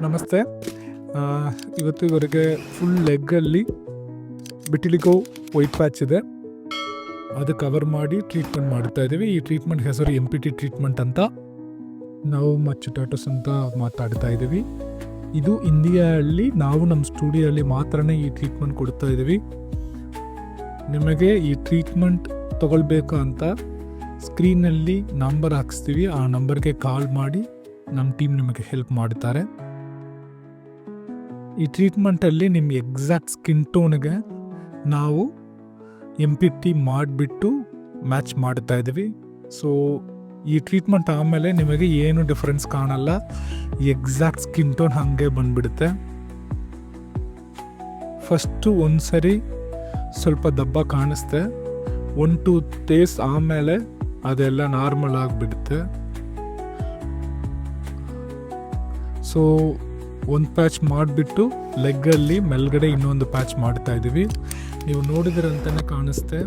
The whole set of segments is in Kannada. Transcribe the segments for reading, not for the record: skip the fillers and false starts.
ನಮಸ್ತೆ. ಇವತ್ತಿವರೆಗೆ ಫುಲ್ ಲೆಗ್ಗಲ್ಲಿ ಬಿಟಿಲಿಗೋ ವೈಟ್ ಪ್ಯಾಚ್ ಇದೆ, ಅದು ಕವರ್ ಮಾಡಿ ಟ್ರೀಟ್ಮೆಂಟ್ ಮಾಡ್ತಾ ಇದ್ದೀವಿ. ಈ ಟ್ರೀಟ್ಮೆಂಟ್ ಹೆಸರು MPT ಟ್ರೀಟ್ಮೆಂಟ್ ಅಂತ, ನಾವು ಮಚ್ಚು ಟಾಟೋಸ್ ಅಂತ ಮಾತಾಡ್ತಾ ಇದ್ದೀವಿ. ಇದು ಇಂಡಿಯಾದಲ್ಲಿ ನಾವು ನಮ್ಮ ಸ್ಟುಡಿಯೋಲ್ಲಿ ಮಾತ್ರನೇ ಈ ಟ್ರೀಟ್ಮೆಂಟ್ ಕೊಡ್ತಾ ಇದ್ದೀವಿ. ನಿಮಗೆ ಈ ಟ್ರೀಟ್ಮೆಂಟ್ ತಗೊಳ್ಬೇಕು ಅಂತ ಸ್ಕ್ರೀನಲ್ಲಿ ನಂಬರ್ ಹಾಕಿಸ್ತೀವಿ, ಆ ನಂಬರ್ಗೆ ಕಾಲ್ ಮಾಡಿ ನಮ್ಮ ಟೀಮ್ ನಿಮಗೆ ಹೆಲ್ಪ್ ಮಾಡ್ತಾರೆ. ಈ ಟ್ರೀಟ್ಮೆಂಟಲ್ಲಿ ನಿಮ್ಮ ಎಕ್ಸಾಕ್ಟ್ ಸ್ಕಿನ್ ಟೋನ್ಗೆ ನಾವು MPT ಮಾಡಿಬಿಟ್ಟು ಮ್ಯಾಚ್ ಮಾಡ್ತಾ ಇದ್ದೀವಿ. ಸೊ ಈ ಟ್ರೀಟ್ಮೆಂಟ್ ಆಮೇಲೆ ನಿಮಗೆ ಏನು ಡಿಫ್ರೆನ್ಸ್ ಕಾಣಲ್ಲ, ಎಕ್ಸಾಕ್ಟ್ ಸ್ಕಿನ್ ಟೋನ್ ಹಾಗೆ ಬಂದ್ಬಿಡುತ್ತೆ. ಫಸ್ಟು ಒಂದು ಸರಿ ಸ್ವಲ್ಪ ದಪ್ಪ ಕಾಣಿಸ್ತೆ, 1-2 ಡೇಸ್ ಆಮೇಲೆ ಅದೆಲ್ಲ ನಾರ್ಮಲ್ ಆಗಿಬಿಡುತ್ತೆ. ಸೊ ಒಂದು ಪ್ಯಾಚ್ ಮಾಡಿಬಿಟ್ಟು ಲೆಗ್ಗಲ್ಲಿ ಮೇಲ್ಗಡೆ ಇನ್ನೊಂದು ಪ್ಯಾಚ್ ಮಾಡ್ತಾ ಇದ್ದೀವಿ. ನೀವು ನೋಡಿದ್ರಂತಲೇ ಕಾಣಿಸ್ತೆ,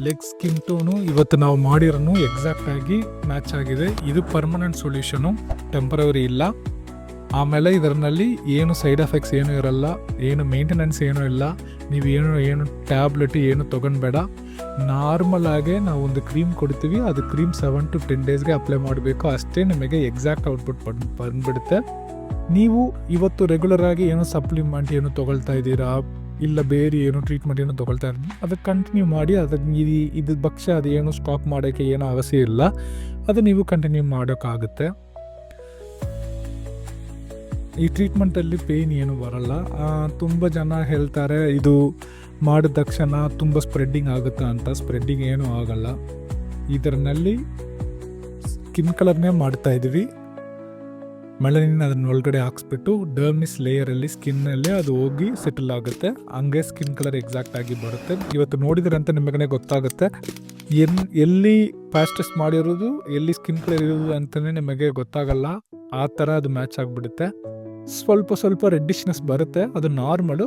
ಲೆಗ್ ಸ್ಕಿನ್ ಟೋನು ಇವತ್ತು ನಾವು ಮಾಡಿರೋನು ಎಕ್ಸಾಕ್ಟಾಗಿ ಮ್ಯಾಚ್ ಆಗಿದೆ. ಇದು ಪರ್ಮನೆಂಟ್ ಸೊಲ್ಯೂಷನು, ಟೆಂಪರರಿ ಇಲ್ಲ. ಆಮೇಲೆ ಇದರಲ್ಲಿ ಏನು ಸೈಡ್ ಎಫೆಕ್ಟ್ಸ್ ಏನೂ ಇರಲ್ಲ, ಏನು ಮೇಂಟೆನೆನ್ಸ್ ಏನೂ ಇಲ್ಲ. ನೀವು ಏನು ಟ್ಯಾಬ್ಲೆಟ್ ಏನು ತೊಗೊಳ್ಬೇಡ. ನಾರ್ಮಲ್ ಆಗೇ ನಾವು ಒಂದು ಕ್ರೀಮ್ ಕೊಡ್ತೀವಿ, ಅದು ಕ್ರೀಮ್ 7 to 10 ಡೇಸ್ಗೆ ಅಪ್ಲೈ ಮಾಡಬೇಕು, ಅಷ್ಟೇ ನಿಮಗೆ ಎಕ್ಸಾಕ್ಟ್ ಔಟ್ಪುಟ್ ಬಂದ್ಬಿಡುತ್ತೆ. ನೀವು ಇವತ್ತು ರೆಗ್ಯುಲರ್ ಆಗಿ ಏನೋ ಸಪ್ಲಿಮೆಂಟ್ ಏನು ತೊಗೊಳ್ತಾ ಇದ್ದೀರಾ, ಇಲ್ಲ ಬೇರೆ ಏನು ಟ್ರೀಟ್ಮೆಂಟ್ ಏನು ತೊಗೊಳ್ತಾ ಇದ್ದೀರಿ, ಅದಕ್ಕೆ ಕಂಟಿನ್ಯೂ ಮಾಡಿ. ಅದಕ್ಕೆ ಇದು ಭಕ್ಷ್ಯ ಅದು ಏನು ಸ್ಟಾಪ್ ಮಾಡೋಕ್ಕೆ ಏನೋ ಅವಶ್ಯ ಇಲ್ಲ, ಅದು ನೀವು ಕಂಟಿನ್ಯೂ ಮಾಡೋಕ್ಕಾಗುತ್ತೆ. ಈ ಟ್ರೀಟ್ಮೆಂಟಲ್ಲಿ ಪೇಯ್ನ್ ಏನು ಬರಲ್ಲ. ತುಂಬ ಜನ ಹೇಳ್ತಾರೆ ಇದು ಮಾಡಿದ ತಕ್ಷಣ ತುಂಬ ಸ್ಪ್ರೆಡ್ಡಿಂಗ್ ಆಗುತ್ತಾ ಅಂತ. ಸ್ಪ್ರೆಡ್ಡಿಂಗ್ ಏನೂ ಆಗಲ್ಲ. ಇದರಲ್ಲಿ ಸ್ಕಿನ್ ಕಲರ್ನೇ ಮಾಡ್ತಾ ಇದ್ದೀವಿ. ಮೆಲನಿನ್ ಅದನ್ನ ಒಳಗಡೆ ಹಾಕ್ಸ್ಬಿಟ್ಟು ಡರ್ಮಿಸ್ ಲೇಯರಲ್ಲಿ ಸ್ಕಿನ್ನಲ್ಲಿ ಅದು ಹೋಗಿ ಸೆಟಲ್ ಆಗುತ್ತೆ, ಹಂಗೆ ಸ್ಕಿನ್ ಕಲರ್ ಎಕ್ಸಾಕ್ಟ್ ಆಗಿ ಬರುತ್ತೆ. ಇವತ್ತು ನೋಡಿದ್ರಂತ ನಿಮಗೇ ಗೊತ್ತಾಗುತ್ತೆ ಎಲ್ಲಿ ಪ್ಯಾಚ್ ಟೆಸ್ಟ್ ಮಾಡಿರೋದು, ಎಲ್ಲಿ ಸ್ಕಿನ್ ಕಲರ್ ಇರೋದು ಅಂತಲೇ ನಿಮಗೆ ಗೊತ್ತಾಗಲ್ಲ. ಆ ಥರ ಅದು ಮ್ಯಾಚ್ ಆಗಿಬಿಡುತ್ತೆ. ಸ್ವಲ್ಪ ರೆಡ್ಡಿಶ್ನೆಸ್ ಬರುತ್ತೆ, ಅದು ನಾರ್ಮಲು.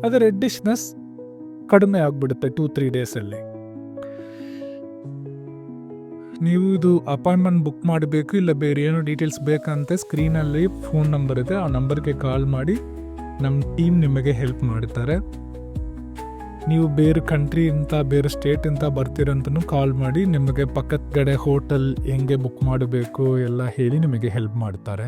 ಅದು ರೆಡ್ಡಿಶ್ನೆಸ್ ಕಡಿಮೆ ಆಗಿಬಿಡುತ್ತೆ 2-3 ಡೇಸಲ್ಲಿ. ನೀವು ಇದು ಅಪಾಯಿಂಟ್ಮೆಂಟ್ ಬುಕ್ ಮಾಡಬೇಕು, ಇಲ್ಲ ಬೇರೆ ಏನೋ ಡೀಟೇಲ್ಸ್ ಬೇಕಂತೆ ಸ್ಕ್ರೀನಲ್ಲಿ ಫೋನ್ ನಂಬರ್ ಇದೆ, ಆ ನಂಬರ್ಗೆ ಕಾಲ್ ಮಾಡಿ ನಮ್ಮ ಟೀಮ್ ನಿಮಗೆ ಹೆಲ್ಪ್ ಮಾಡ್ತಾರೆ. ನೀವು ಬೇರೆ ಕಂಟ್ರಿಯಿಂದ ಬೇರೆ ಸ್ಟೇಟಿಂದ ಬರ್ತೀರಂತನೂ ಕಾಲ್ ಮಾಡಿ ನಿಮಗೆ ಪಕ್ಕದ ಕಡೆ ಹೋಟೆಲ್ ಹೆಂಗೆ ಬುಕ್ ಮಾಡಬೇಕು ಎಲ್ಲ ಹೇಳಿ ನಿಮಗೆ ಹೆಲ್ಪ್ ಮಾಡ್ತಾರೆ.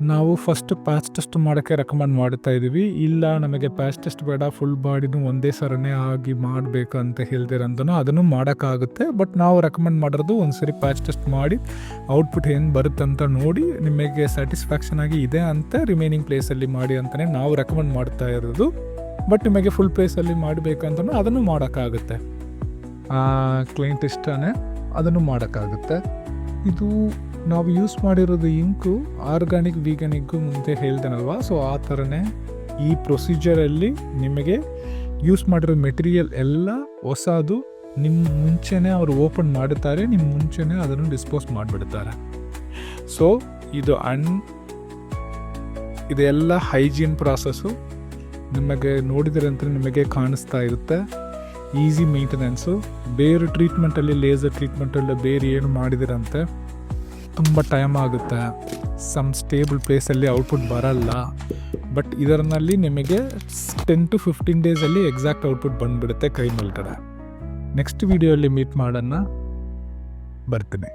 ನಾವು ಫಸ್ಟ್ ಪ್ಯಾಚ್ ಟೆಸ್ಟ್ ಮಾಡೋಕ್ಕೆ ರೆಕಮೆಂಡ್ ಮಾಡ್ತಾ ಇದ್ದೀವಿ. ಇಲ್ಲ ನಮಗೆ ಪ್ಯಾಚ್ ಟೆಸ್ಟ್ ಬೇಡ, ಫುಲ್ ಬಾಡಿನೂ ಒಂದೇ ಸರನೇ ಆಗಿ ಮಾಡಬೇಕು ಅಂತ ಹೇಳ್ತೀರಂತನೂ ಅದನ್ನು ಮಾಡೋಕ್ಕಾಗುತ್ತೆ. ಬಟ್ ನಾವು ರೆಕಮೆಂಡ್ ಮಾಡಿರೋದು ಒಂದು ಸರಿ ಪ್ಯಾಚ್ ಟೆಸ್ಟ್ ಮಾಡಿ ಔಟ್ಪುಟ್ ಏನು ಬರುತ್ತೆ ಅಂತ ನೋಡಿ ನಿಮಗೆ ಸ್ಯಾಟಿಸ್ಫ್ಯಾಕ್ಷನ್ ಆಗಿ ಇದೆ ಅಂತ ರಿಮೈನಿಂಗ್ ಪ್ಲೇಸಲ್ಲಿ ಮಾಡಿ ಅಂತಲೇ ನಾವು ರೆಕಮೆಂಡ್ ಮಾಡ್ತಾ ಇರೋದು. ಬಟ್ ನಿಮಗೆ ಫುಲ್ ಪ್ಲೇಸಲ್ಲಿ ಮಾಡಬೇಕಂತನೂ ಅದನ್ನು ಮಾಡೋಕ್ಕಾಗುತ್ತೆ. ಕ್ಲೈಂಟ್ ಇಷ್ಟನೇ ಅದನ್ನು ಮಾಡೋಕ್ಕಾಗುತ್ತೆ. ಇದು ನಾವು ಯೂಸ್ ಮಾಡಿರೋದು ಇಂಕು ಆರ್ಗ್ಯಾನಿಕ್ ವೀಗನಿಕ್ಕು ಮುಂದೆ ಹೇಳ್ತೇನಲ್ವ, ಸೊ ಆ ಥರನೇ ಈ ಪ್ರೊಸೀಜರಲ್ಲಿ ನಿಮಗೆ ಯೂಸ್ ಮಾಡಿರೋ ಮೆಟೀರಿಯಲ್ ಎಲ್ಲ ಹೊಸದು. ನಿಮ್ಮ ಮುಂಚೆನೇ ಅವರು ಓಪನ್ ಮಾಡುತ್ತಾರೆ, ನಿಮ್ಮ ಮುಂಚೆನೇ ಅದನ್ನು ಡಿಸ್ಪೋಸ್ ಮಾಡಿಬಿಡ್ತಾರೆ. ಸೊ ಇದೆಲ್ಲ ಹೈಜೀನ್ ಪ್ರಾಸೆಸ್ಸು. ನಿಮಗೆ ನೋಡಿದ್ರಂತ ನಿಮಗೆ ಕಾಣಿಸ್ತಾ ಇರುತ್ತೆ. Easy maintenance. ಬೇರೆ ಟ್ರೀಟ್ಮೆಂಟಲ್ಲಿ, ಲೇಸರ್ ಟ್ರೀಟ್ಮೆಂಟಲ್ಲಿ ಬೇರೆ ಏನು ಮಾಡಿದಿರಂತೆ ತುಂಬ ಟೈಮ್ ಆಗುತ್ತೆ, ಸಮ್ ಸ್ಟೇಬಲ್ ಪ್ಲೇಸಲ್ಲಿ ಔಟ್ಪುಟ್ ಬರಲ್ಲ. ಬಟ್ ಇದರಲ್ಲಿ ನಿಮಗೆ 10 to 15 ಡೇಸಲ್ಲಿ ಎಕ್ಸಾಕ್ಟ್ ಔಟ್ಪುಟ್ ಬಂದುಬಿಡುತ್ತೆ ಕೈ ಮೇಲ್ಗಡೆ. ನೆಕ್ಸ್ಟ್ ವಿಡಿಯೋಲ್ಲಿ ಮೀಟ್ ಮಾಡೋಣ, ಬರ್ತೀನಿ.